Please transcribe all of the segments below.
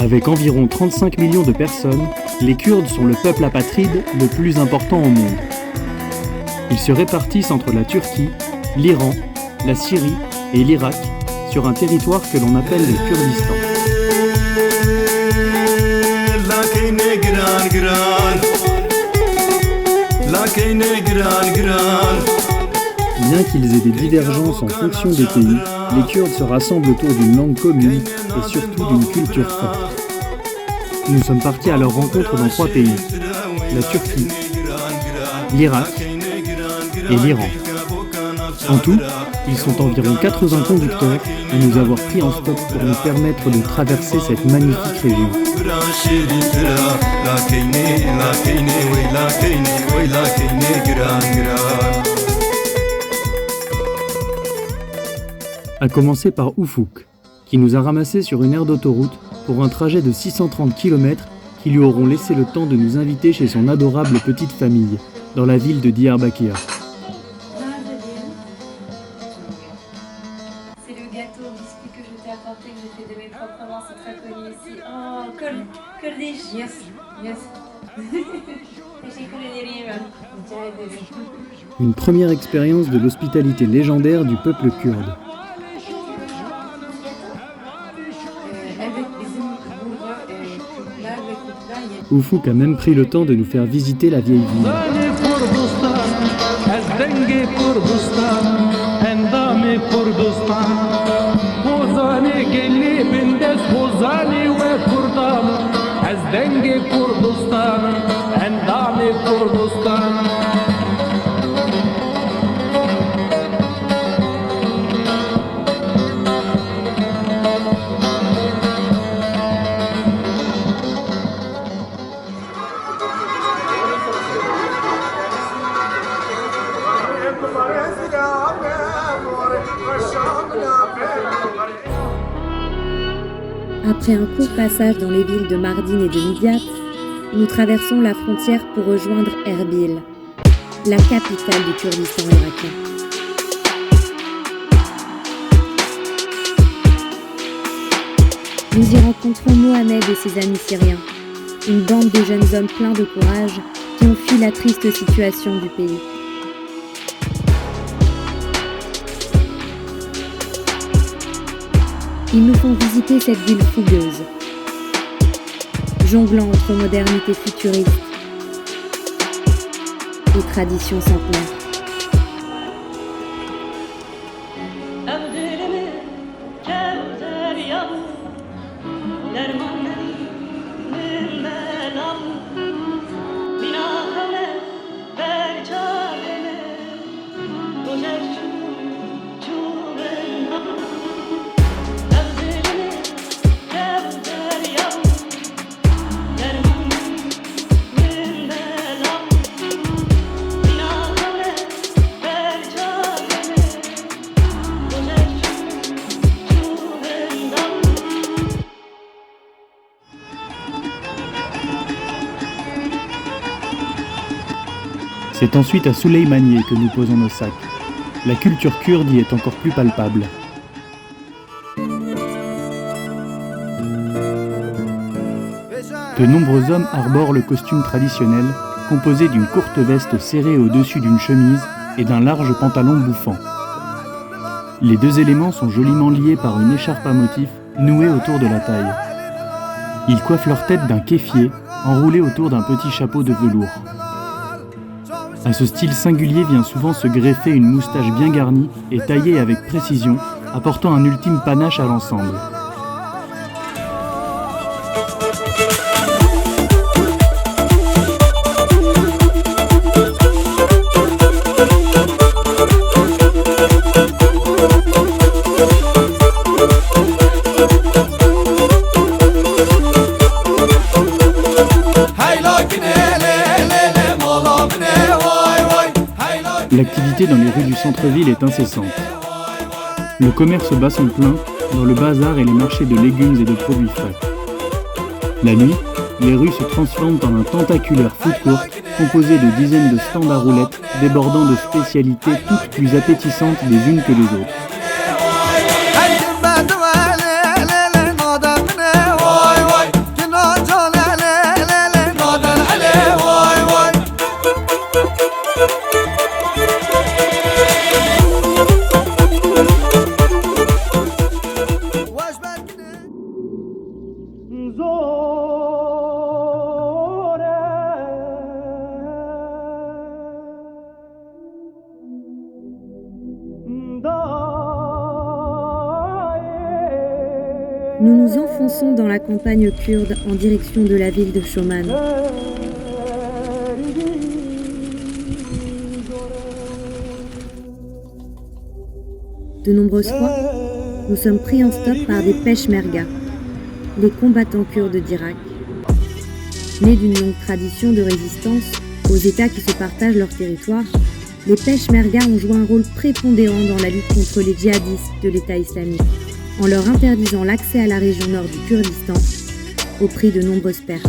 Avec environ 35 millions de personnes, les Kurdes sont le peuple apatride le plus important au monde. Ils se répartissent entre la Turquie, l'Iran, la Syrie et l'Irak, sur un territoire que l'on appelle le Kurdistan. Bien qu'ils aient des divergences en fonction des pays, les Kurdes se rassemblent autour d'une langue commune et surtout d'une culture forte. Nous sommes partis à leur rencontre dans 3 pays, la Turquie, l'Irak et l'Iran. En tout, ils sont environ 80 conducteurs à nous avoir pris en stop pour nous permettre de traverser cette magnifique région. À commencer par Ufuk, qui nous a ramassés sur une aire d'autoroute pour un trajet de 630 km qui lui auront laissé le temps de nous inviter chez son adorable petite famille, dans la ville de Diyarbakir. C'est le gâteau au biscuit que je t'ai apporté, que j'ai fait de mes propres mains, c'est très connu ici. Oh, Kurdish. Yes. Une première expérience de l'hospitalité légendaire du peuple kurde. Ufuk a même pris le temps de nous faire visiter la vieille ville. Après un court passage dans les villes de Mardin et de Midyat, nous traversons la frontière pour rejoindre Erbil, la capitale du Kurdistan irakien. Nous y rencontrons Mohamed et ses amis syriens, une bande de jeunes hommes pleins de courage qui ont fui la triste situation du pays. Ils nous font visiter cette ville fougueuse, jonglant entre modernité futuriste et tradition centenaire. C'est ensuite à Süleymaniye que nous posons nos sacs. La culture kurde y est encore plus palpable. De nombreux hommes arborent le costume traditionnel, composé d'une courte veste serrée au-dessus d'une chemise et d'un large pantalon bouffant. Les 2 éléments sont joliment liés par une écharpe à motif nouée autour de la taille. Ils coiffent leur tête d'un kéfier, enroulé autour d'un petit chapeau de velours. À ce style singulier vient souvent se greffer une moustache bien garnie et taillée avec précision, apportant un ultime panache à l'ensemble. L'activité dans les rues du centre-ville est incessante. Le commerce bat son plein dans le bazar et les marchés de légumes et de produits frais. La nuit, les rues se transforment en un tentaculaire food court composé de dizaines de stands à roulettes débordant de spécialités toutes plus appétissantes les unes que les autres. nous nous enfonçons dans la campagne kurde en direction de la ville de Shoman. De nombreuses fois, nous sommes pris en stop par des peshmerga, les combattants kurdes d'Irak. Nés d'une longue tradition de résistance aux États qui se partagent leur territoire, les peshmerga ont joué un rôle prépondérant dans la lutte contre les djihadistes de l'État islamique, en leur interdisant l'accès à la région nord du Kurdistan, au prix de nombreuses pertes.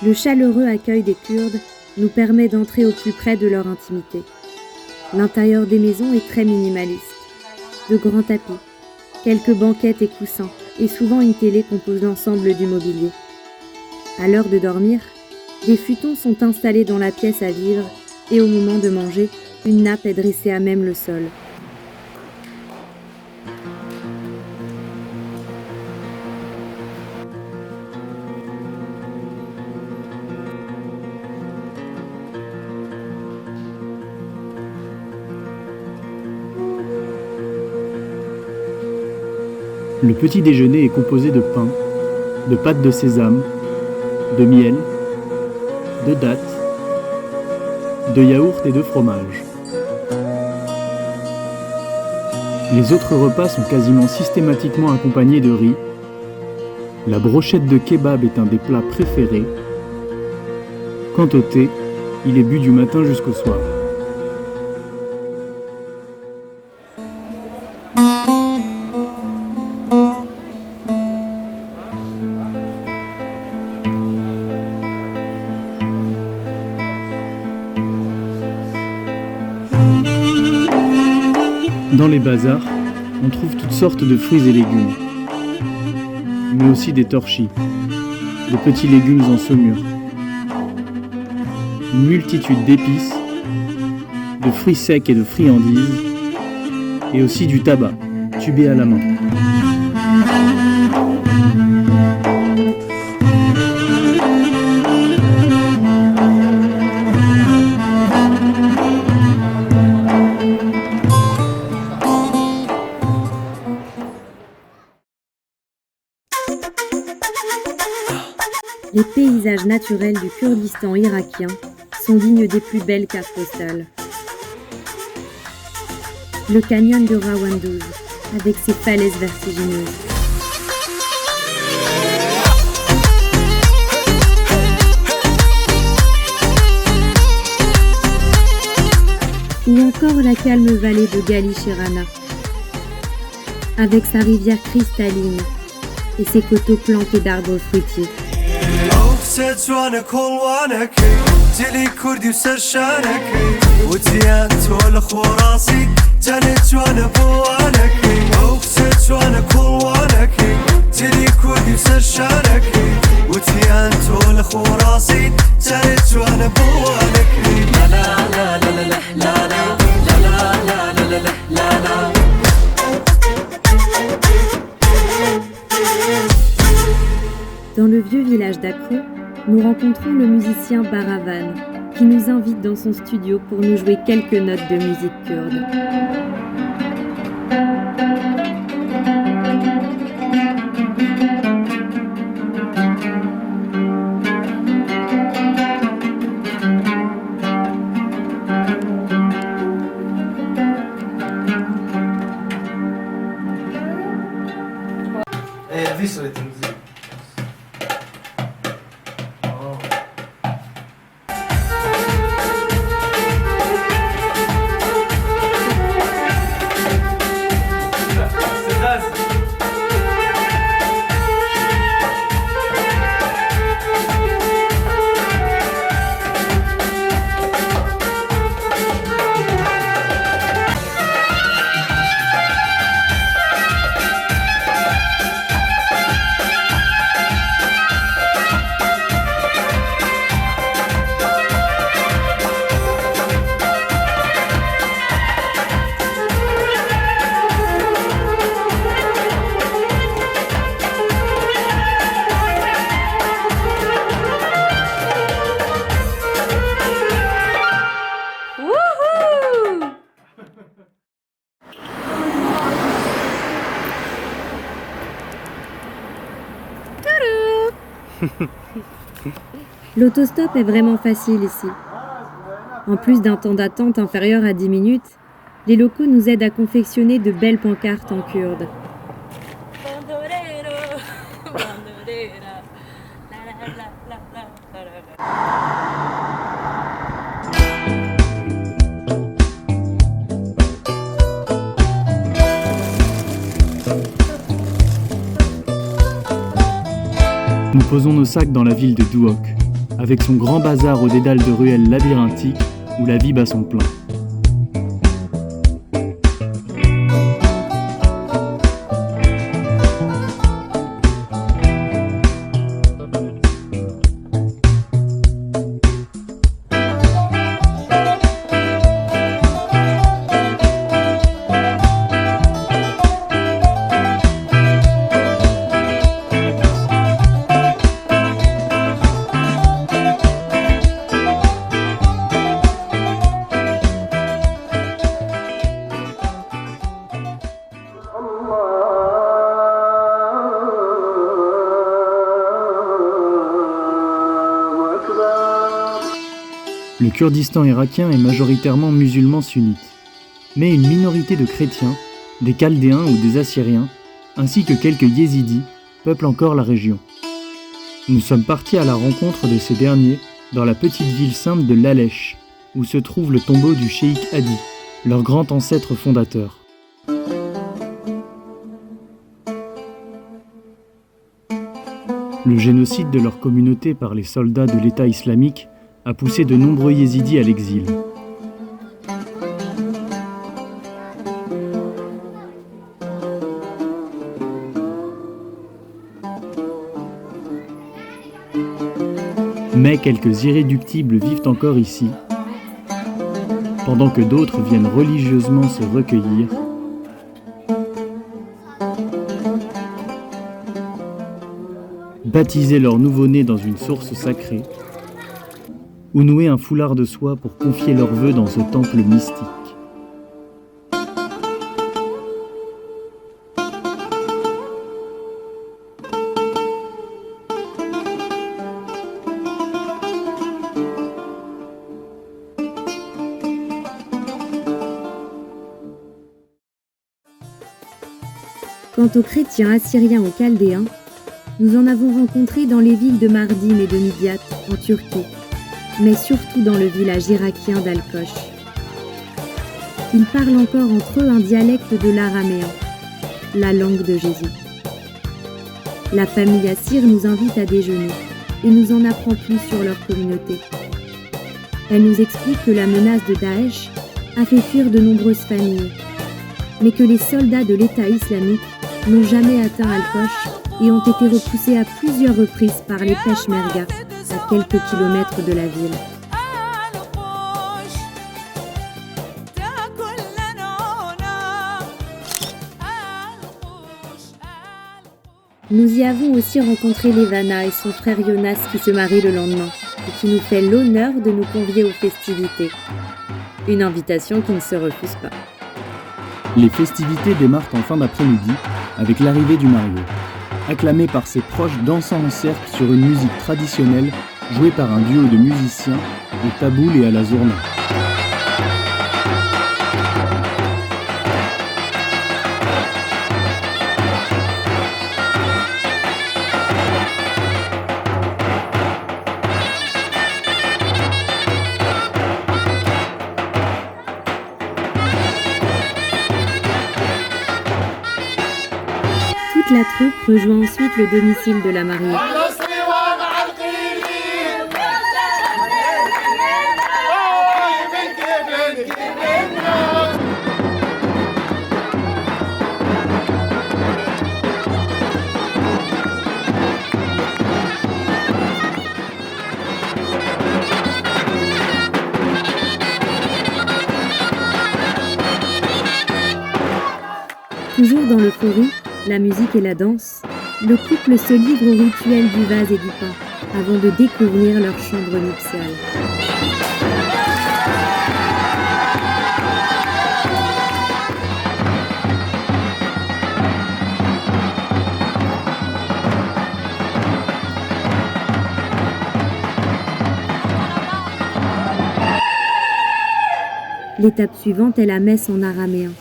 Le chaleureux accueil des Kurdes nous permet d'entrer au plus près de leur intimité. L'intérieur des maisons est très minimaliste. De grands tapis, quelques banquettes et coussins, et souvent une télé compose l'ensemble du mobilier. À l'heure de dormir, des futons sont installés dans la pièce à vivre et au moment de manger, une nappe est dressée à même le sol. Le petit déjeuner est composé de pain, de pâte de sésame, de miel, de dattes, de yaourt et de fromage. Les autres repas sont quasiment systématiquement accompagnés de riz. La brochette de kebab est un des plats préférés. Quant au thé, il est bu du matin jusqu'au soir. Dans les bazars, on trouve toutes sortes de fruits et légumes, mais aussi des torchis, de petits légumes en saumure, une multitude d'épices, de fruits secs et de friandises, et aussi du tabac, tubé à la main. Les paysages naturels du Kurdistan irakien sont dignes des plus belles cartes postales. Le canyon de Rawandouz, avec ses falaises vertigineuses. Ou encore la calme vallée de Gali Shirana, avec sa rivière cristalline et ses coteaux plantés d'arbres fruitiers. سجوانك والوانك جلي كردي وسرشانك وتيانت والخوراسي جانت وانا بوانك سجوانك والوانك جلي كردي وسرشانك وتيانت والخوراسي جانت وانا بوانك لا لا لا لا لا لا لا لا لا لا لا لا. Dans le vieux village d'Akrou, nous rencontrons le musicien Baravan, qui nous invite dans son studio pour nous jouer quelques notes de musique kurde. L'autostop est vraiment facile ici. En plus d'un temps d'attente inférieur à 10 minutes, les locaux nous aident à confectionner de belles pancartes en kurde. Nous posons nos sacs dans la ville de Duhok, avec son grand bazar aux dédales de ruelles labyrinthiques où la vie bat son plein. Le Kurdistan irakien est majoritairement musulman sunnite, mais une minorité de chrétiens, des Chaldéens ou des Assyriens, ainsi que quelques Yézidis, peuplent encore la région. Nous sommes partis à la rencontre de ces derniers dans la petite ville sainte de Lalesh, où se trouve le tombeau du cheikh Hadi, leur grand ancêtre fondateur. Le génocide de leur communauté par les soldats de l'État islamique a poussé de nombreux yézidis à l'exil. Mais quelques irréductibles vivent encore ici, pendant que d'autres viennent religieusement se recueillir, baptiser leur nouveau-né dans une source sacrée, ou nouer un foulard de soie pour confier leurs vœux dans ce temple mystique. Quant aux chrétiens assyriens ou chaldéens, nous en avons rencontré dans les villes de Mardin et de Midyat, en Turquie, mais surtout dans le village irakien d'Al-Kosh. Ils parlent encore entre eux un dialecte de l'araméen, la langue de Jésus. La famille Assir nous invite à déjeuner et nous en apprend plus sur leur communauté. Elle nous explique que la menace de Daesh a fait fuir de nombreuses familles, mais que les soldats de l'État islamique n'ont jamais atteint Al-Kosh et ont été repoussés à plusieurs reprises par les Peshmerga, à quelques kilomètres de la ville. Nous y avons aussi rencontré Levana et son frère Jonas qui se marient le lendemain et qui nous fait l'honneur de nous convier aux festivités. Une invitation qui ne se refuse pas. Les festivités démarrent en fin d'après-midi avec l'arrivée du marié. Acclamé par ses proches dansant en cercle sur une musique traditionnelle jouée par un duo de musiciens au taboul et à la zourna. Toute la troupe rejoint ensuite le domicile de la mariée. Toujours dans l'euphorie, la musique et la danse, le couple se livre au rituel du vase et du pain avant de découvrir leur chambre nuptiale. L'étape suivante est la messe en araméen,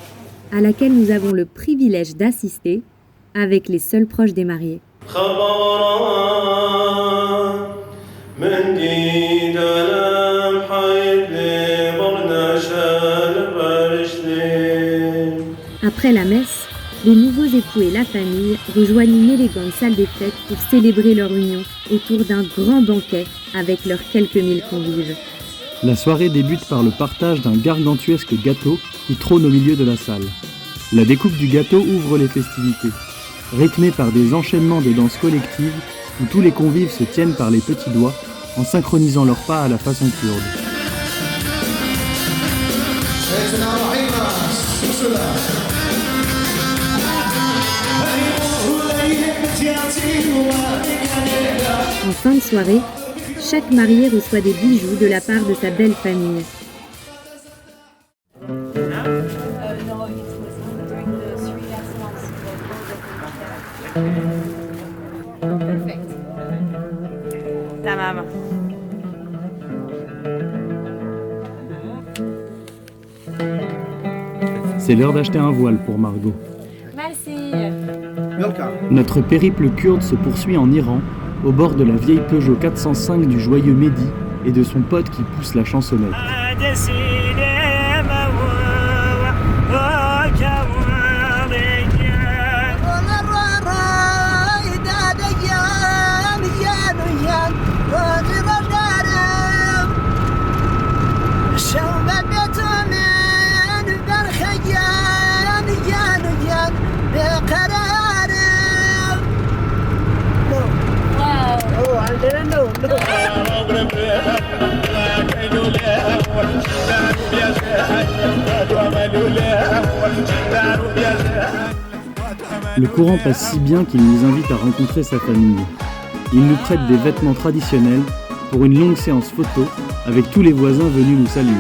à laquelle nous avons le privilège d'assister avec les seuls proches des mariés. Après la messe, les nouveaux époux et la famille rejoignent une élégante salle des fêtes pour célébrer leur union autour d'un grand banquet avec leurs quelques mille convives. La soirée débute par le partage d'un gargantuesque gâteau qui trône au milieu de la salle. La découpe du gâteau ouvre les festivités, rythmées par des enchaînements de danses collectives où tous les convives se tiennent par les petits doigts en synchronisant leurs pas à la façon kurde. En fin de soirée, chaque marié reçoit des bijoux de la part de sa belle famille. تمام. C'est l'heure d'acheter un voile pour Margot. Merci. Notre périple kurde se poursuit en Iran, au bord de la vieille Peugeot 405 du joyeux Mehdi et de son pote qui pousse la chansonnette. Le courant passe si bien qu'il nous invite à rencontrer sa famille. Il nous prête des vêtements traditionnels pour une longue séance photo avec tous les voisins venus nous saluer.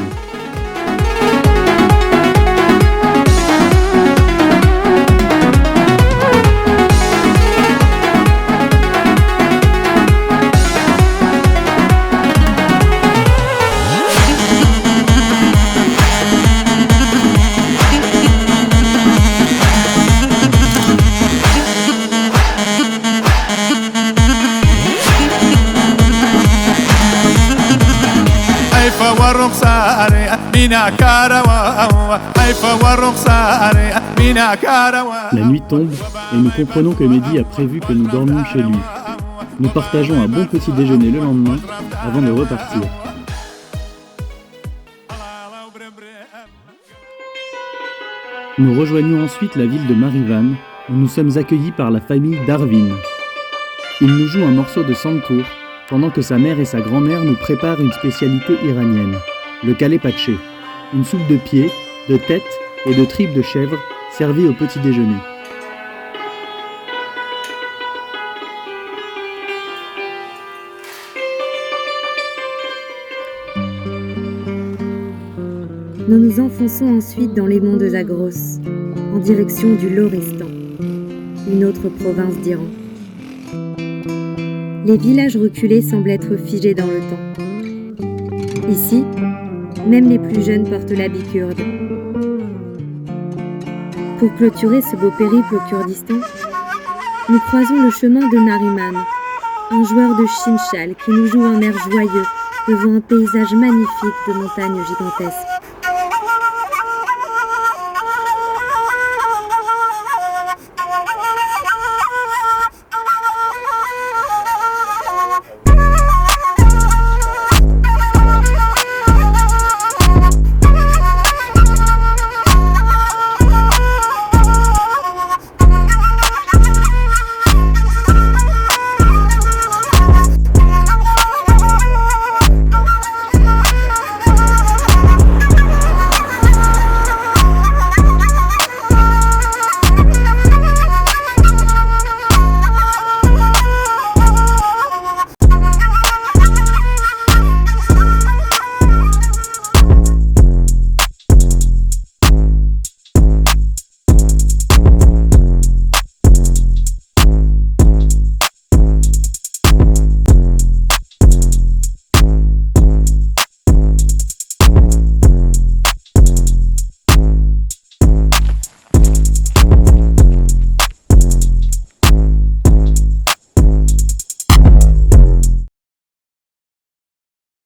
La nuit tombe et nous comprenons que Mehdi a prévu que nous dormions chez lui. Nous partageons un bon petit déjeuner le lendemain avant de repartir. Nous rejoignons ensuite la ville de Marivan où nous sommes accueillis par la famille Darwin. Il nous joue un morceau de santour pendant que sa mère et sa grand-mère nous préparent une spécialité iranienne, le kale-paché, une soupe de pieds, de tête et de tripes de chèvre servie au petit déjeuner. Nous nous enfonçons ensuite dans les monts de Zagros, en direction du Lorestan, une autre province d'Iran. Les villages reculés semblent être figés dans le temps. Ici, même les plus jeunes portent l'habit kurde. Pour clôturer ce beau périple au Kurdistan, nous croisons le chemin de Nariman, un joueur de Shimshal qui nous joue un air joyeux devant un paysage magnifique de montagnes gigantesques.